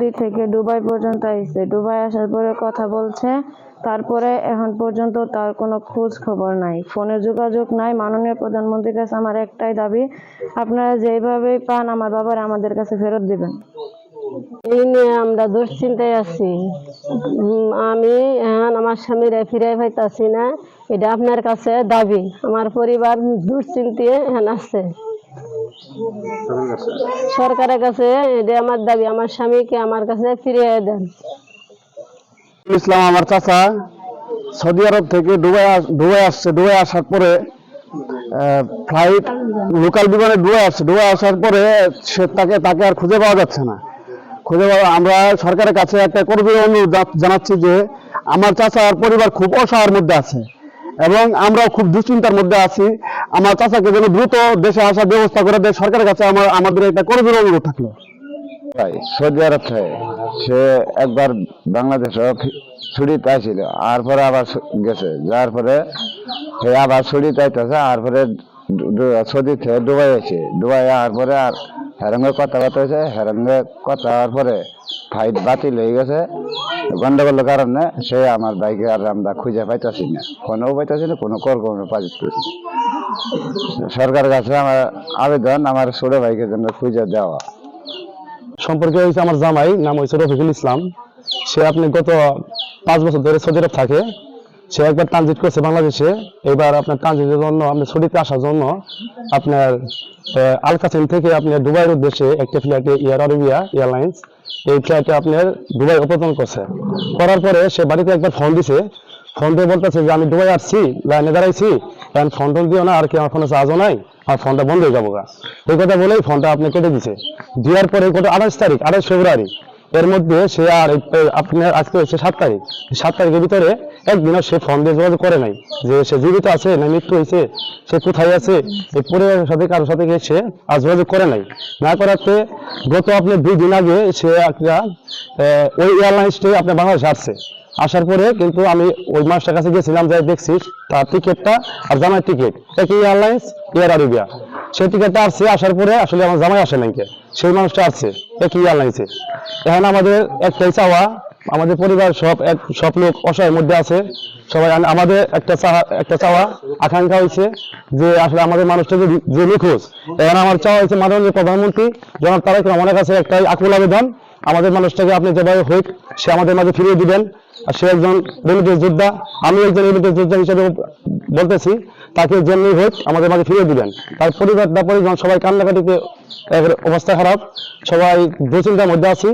Saudi থেকে Dubai পর্যন্ত আইছে। দুবাই আসার পরে কথা বলছে, তারপরে এখন পর্যন্ত তার কোনো খোঁজ খবর নাই, ফোনে যোগাযোগ নাই। মাননীয় প্রধানমন্ত্রীর কাছে আমার একটাই দাবি, আপনারা যেভাবেই পান আমার বাবার আমাদের কাছে ফেরত দিবেন। এই নিয়ে আমরা দুশ্চিন্তায় আছি। আমি এখন আমার স্বামীরা ফিরাই পাইতাছি না, এটা আপনার কাছে দাবি। আমার পরিবার দুশ্চিন্তায় এখন আছে, সরকারের কাছে এটা আমার দাবি, আমার স্বামীকে আমার কাছে ফিরিয়ে দেন। ইসলাম আমার চাচা সৌদি আরব থেকে দুবাই আসছে। দুবাই আসার পরে ফ্লাইট লোকাল বিমানে দুবাই আসছে। দুবাই আসার পরে সে তাকে আর খুঁজে পাওয়া যাচ্ছে না। আমরা সরকারের কাছে একটা করজোড়ে অনুরোধ জানাচ্ছি যে আমার চাচার পরিবার খুব অসহায়ের মধ্যে আছে এবং আমরাও খুব দুশ্চিন্তার মধ্যে আছি। আমার চাচাকে যেন দ্রুত দেশে আসার ব্যবস্থা করে দেয়, সরকারের কাছে আমাদের একটা করজোড়ে অনুরোধ থাকলো। সৌদি আরব থেকে সে একবার বাংলাদেশে ছুটিতে আসছিল, আর পরে আবার গেছে, যার পরে সে আবার ছুটিতে আইতেছে, আর পরে সৌদি থেকে দুবাই আছে। দুবাই আর পরে আর হেরঙ্গে কথাবার্তা হয়েছে, হেরঙ্গে কথা হওয়ার পরে ফ্লাইট বাতিল হয়ে গেছে গন্ডগোলের কারণে। সে আমার বাইকে আর আমরা খুঁজে পাইতেছি না, ফোনেও পাইতেছি না, কোনো কর্মে পাইতেছি। সরকারের কাছে আমার আবেদন, আমার ছোট ভাইকে জন্য খুঁজে দেওয়া। সম্পর্কে হয়েছে আমার জামাই, নাম হয়েছে রফিকুল ইসলাম। সে আপনি গত 5 বছর ধরে সৌদি আরব থাকে। সে একবার ট্রানজিট করছে বাংলাদেশে, এবার আপনার ট্রানজিটের জন্য আপনার ছুটিতে আসার জন্য আপনার আল কাসিম থেকে আপনার দুবাইয়ের উদ্দেশ্যে একটা ফ্লাইটে এয়ার আরবিয়া এয়ারলাইন্স, এই ফ্লাইটে আপনার দুবাই অবতরণ করছে। করার পরে সে বাড়িতে একবার ফোন দিছে, ফোন দিয়ে বলতেছে যে আমি দুবাই আসছি, লাইনে দাঁড়াইছি, কারণ ফোন টোন দিও না, আর কি আমার ফোনে চার্জও নাই, আর ফোনটা বন্ধ হয়ে যাবো। এই কথা বলেই ফোনটা আপনি কেটে দিছে। দেওয়ার পরে কত 28 ফেব্রুয়ারি, এর মধ্যে সে আর আপনার আজকে হচ্ছে 7 তারিখ, 7 তারিখের ভিতরে একদিনও সে ফোন দিয়ে যোগাযোগ করে নাই যে সে জীবিত আছে না মৃত্যু হয়েছে, সে কোথায় আছে, এই পরিবারের সাথে কারোর সাথে সে আর যোগাযোগ করে নাই। না করাতে গত আপনার 2 দিন আগে সে একটা ওই এয়ারলাইন্সটি আপনার বাংলাদেশে আসছে। আসার পরে কিন্তু আমি ওই মানুষটার কাছে গেছিলাম, যাই দেখছি তার টিকিটটা আর জামাই টিকিট একই এয়ারলাইন্স এয়ার আরবিয়া, সেই টিকিটটা আসছে। আসার পরে আসলে আমার জামাই আসে নাই, সেই মানুষটা আসছে একই এয়ারলাইন্সে। এখন আমাদের একটাই চাওয়া, আমাদের পরিবার সব লোক অসহায়ের মধ্যে আছে সবাই। আমাদের একটা চাওয়া আকাঙ্ক্ষা হয়েছে যে আসলে আমাদের মানুষটা যে নিখোঁজ, এখন আমার চাওয়া হয়েছে মাননীয় প্রধানমন্ত্রী জনাব তারেক রহমানের কাছে একটাই আকুল আবেদন, আমাদের মানুষটাকে আপনি যেভাবে হোক সে আমাদের মাঝে ফিরিয়ে দিবেন। আর সে একজন রেমিটেন্স যোদ্ধা, আমি একজন রেমিটেন্স যোদ্ধা হিসেবে বলতেছি, তাকে যেমনি হোক আমাদের মাঝে ফিরিয়ে দিবেন। তার পরিবার সবাই কান্নাকাটিতে অবস্থা খারাপ, সবাই দুশ্চিন্তার মধ্যে আছি।